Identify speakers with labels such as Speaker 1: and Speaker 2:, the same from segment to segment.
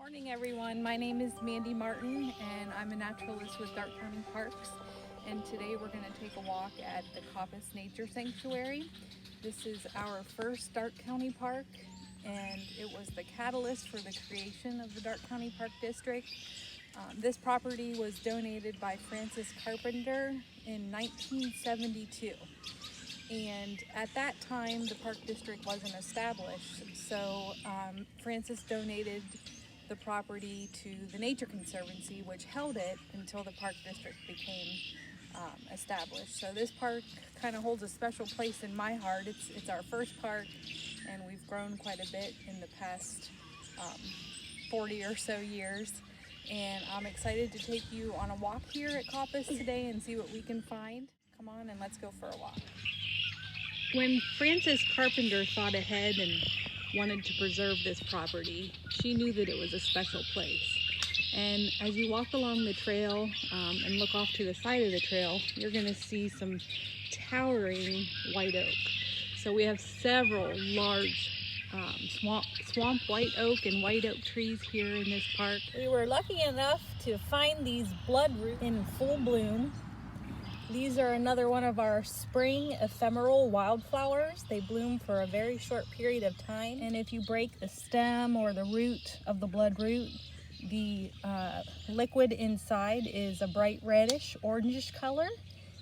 Speaker 1: Morning everyone, my name is Mandy Martin and I'm a naturalist with Darke County Parks, and today we're going to take a walk at the Coppess Nature Sanctuary. This is our first Darke County Park and it was the catalyst for the creation of the Darke County Park District. This property was donated by Francis Carpenter in 1972. And at that time the park district wasn't established, so Francis donated the property to the Nature Conservancy, which held it until the park district became established. So this park kind of holds a special place in my heart. It's our first park, and we've grown quite a bit in the past 40 or so years. And I'm excited to take you on a walk here at Coppess today and see what we can find. Come on and let's go for a walk. When Frances Carpenter thought ahead and wanted to preserve this property, she knew that it was a special place. And as you walk along the trail and look off to the side of the trail, you're going to see some towering white oak. So we have several large swamp white oak and white oak trees here in this park.
Speaker 2: We were lucky enough to find these bloodroot in full bloom. These are another one of our spring ephemeral wildflowers. They bloom for a very short period of time. And if you break the stem or the root of the bloodroot, the liquid inside is a bright reddish, orangish color,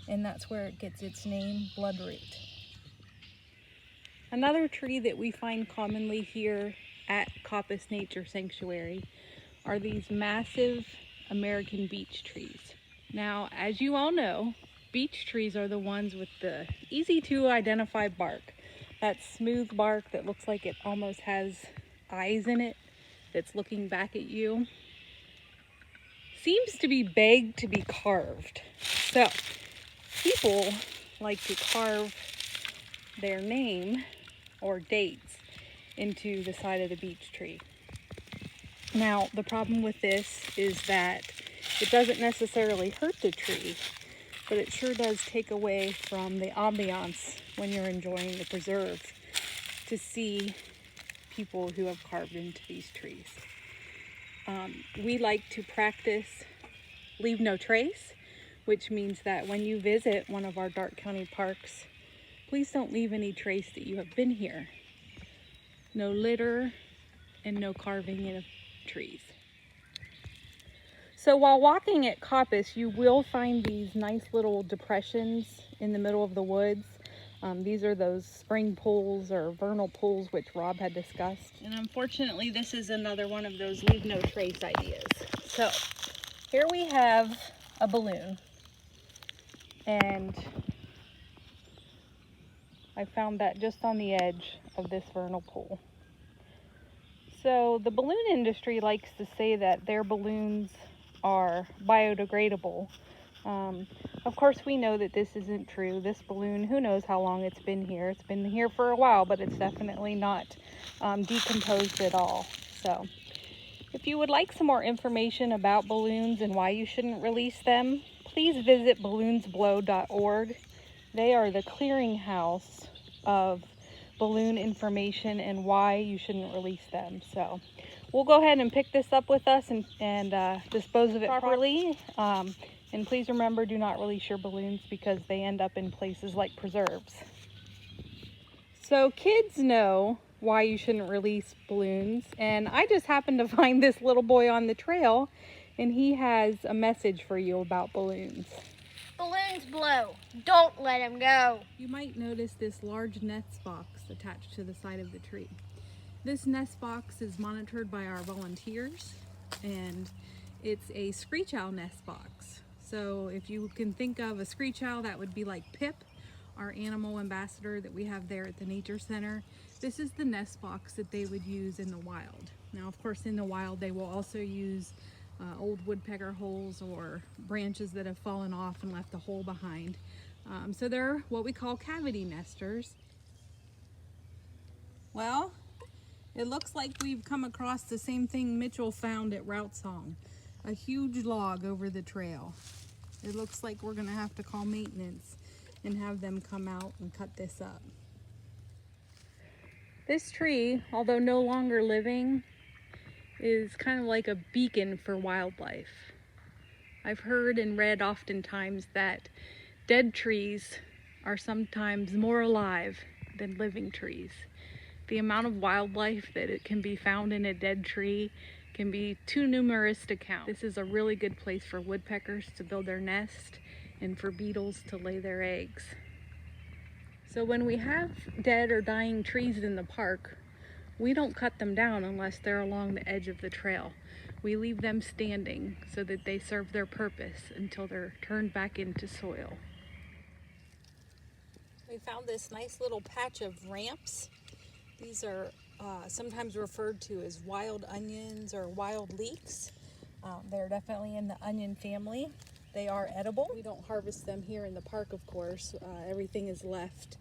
Speaker 2: and that's where it gets its name, bloodroot.
Speaker 1: Another tree that we find commonly here at Coppess Nature Sanctuary are these massive American beech trees. Now, as you all know, beech trees are the ones with the easy to identify bark. That smooth bark that looks like it almost has eyes in it that's looking back at you. Seems to be begged to be carved. So people like to carve their name or dates into the side of the beech tree. Now, the problem with this is that it doesn't necessarily hurt the tree, but it sure does take away from the ambiance when you're enjoying the preserve to see people who have carved into these trees. We like to practice leave no trace, which means that when you visit one of our Darke County parks, please don't leave any trace that you have been here. No litter and no carving in of trees. So while walking at Coppess, you will find these nice little depressions in the middle of the woods. These are those spring pools or vernal pools which Rob had discussed. And unfortunately, this is another one of those leave no trace ideas. So here we have a balloon, and I found that just on the edge of this vernal pool. So the balloon industry likes to say that their balloons are biodegradable. Of course, we know that this isn't true. This balloon, who knows how long it's been here. It's been here for a while, but it's definitely not decomposed at all. So if you would like some more information about balloons and why you shouldn't release them, please visit balloonsblow.org. They are the clearinghouse of balloon information and why you shouldn't release them. So we'll go ahead and pick this up with us and dispose of it properly. And please remember, do not release your balloons because they end up in places like preserves. So kids know why you shouldn't release balloons, and I just happened to find this little boy on the trail, and he has a message for you about balloons.
Speaker 3: Balloons blow. Don't let them go.
Speaker 1: You might notice this large nest box attached to the side of the tree. This nest box is monitored by our volunteers, and it's a screech owl nest box. So if you can think of a screech owl, that would be like Pip, our animal ambassador that we have there at the Nature Center. This is the nest box that they would use in the wild. Now, of course, in the wild, they will also use old woodpecker holes or branches that have fallen off and left a hole behind. So they're what we call cavity nesters. Well, it looks like we've come across the same thing Mitchell found at Route Song, a huge log over the trail. It looks like we're gonna have to call maintenance and have them come out and cut this up. This tree, although no longer living, is kind of like a beacon for wildlife. I've heard and read oftentimes that dead trees are sometimes more alive than living trees. The amount of wildlife that it can be found in a dead tree can be too numerous to count. This is a really good place for woodpeckers to build their nest and for beetles to lay their eggs. So when we have dead or dying trees in the park, we don't cut them down unless they're along the edge of the trail. We leave them standing so that they serve their purpose until they're turned back into soil.
Speaker 2: We found this nice little patch of ramps. These are sometimes referred to as wild onions or wild leeks. They're definitely in the onion family. They are edible. We don't harvest them here in the park, of course. Everything is left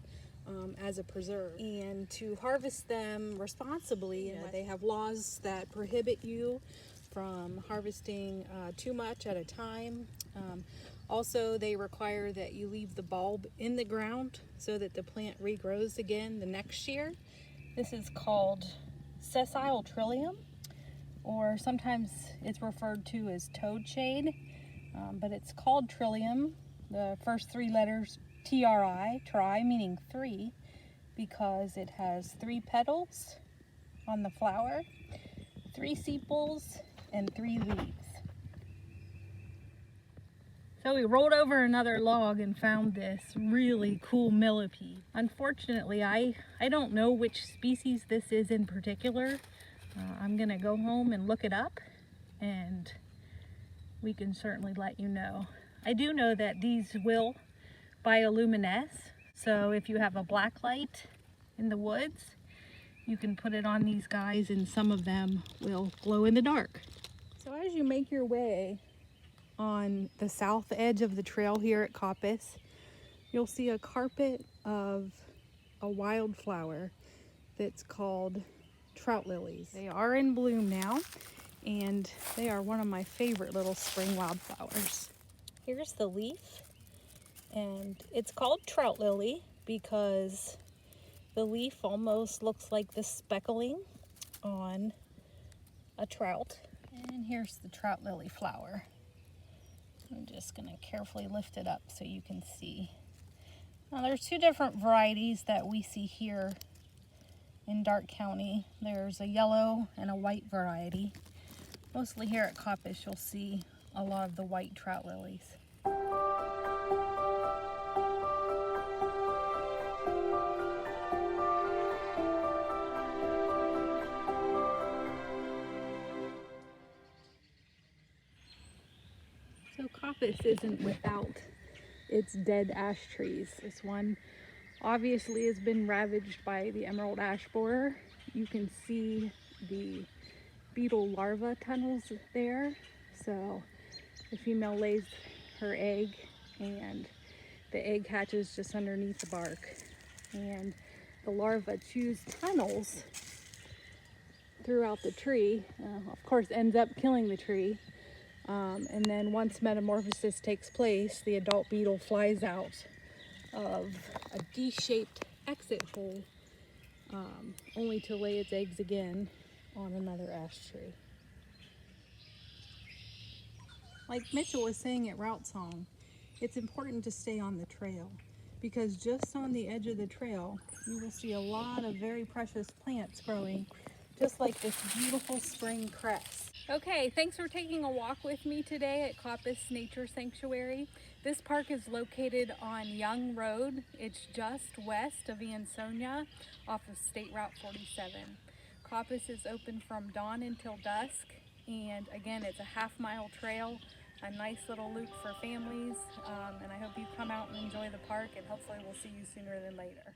Speaker 2: as a preserve. And to harvest them responsibly, they have laws that prohibit you from harvesting too much at a time. Also, they require that you leave the bulb in the ground so that the plant regrows again the next year. This is called sessile trillium, or sometimes it's referred to as toadshade, but it's called trillium. The first three letters TRI, tri meaning three, because it has 3 petals on the flower, 3 sepals, and 3 leaves. So we rolled over another log and found this really cool Milla P. Unfortunately, I don't know which species this is in particular. I'm gonna go home and look it up, and we can certainly let you know. I do know that these will bioluminesce, so if you have a black light in the woods, you can put it on these guys and some of them will glow in the dark. So as you make your way on the south edge of the trail here at Coppess, you'll see a carpet of a wildflower that's called trout lilies. They are in bloom now, and they are one of my favorite little spring wildflowers. Here's the leaf, and it's called trout lily because the leaf almost looks like the speckling on a trout. And here's the trout lily flower. I'm just going to carefully lift it up so you can see. Now there's 2 different varieties that we see here in Darke County. There's a yellow and a white variety. Mostly here at Coppess you'll see a lot of the white trout lilies.
Speaker 1: So Coppess isn't without its dead ash trees. This one obviously has been ravaged by the emerald ash borer. You can see the beetle larva tunnels there. So the female lays her egg and the egg hatches just underneath the bark. And the larva chews tunnels throughout the tree, of course ends up killing the tree. And then once metamorphosis takes place, the adult beetle flies out of a D-shaped exit hole, only to lay its eggs again on another ash tree. Like Mitchell was saying at Route Song, it's important to stay on the trail, because just on the edge of the trail, you will see a lot of very precious plants growing, just like this beautiful spring crest. Okay, thanks for taking a walk with me today at Coppess Nature Sanctuary. This park is located on Young Road. It's just west of Ansonia off of State Route 47. Coppess is open from dawn until dusk, and again, it's a half-mile trail, a nice little loop for families, and I hope you come out and enjoy the park, and hopefully we'll see you sooner than later.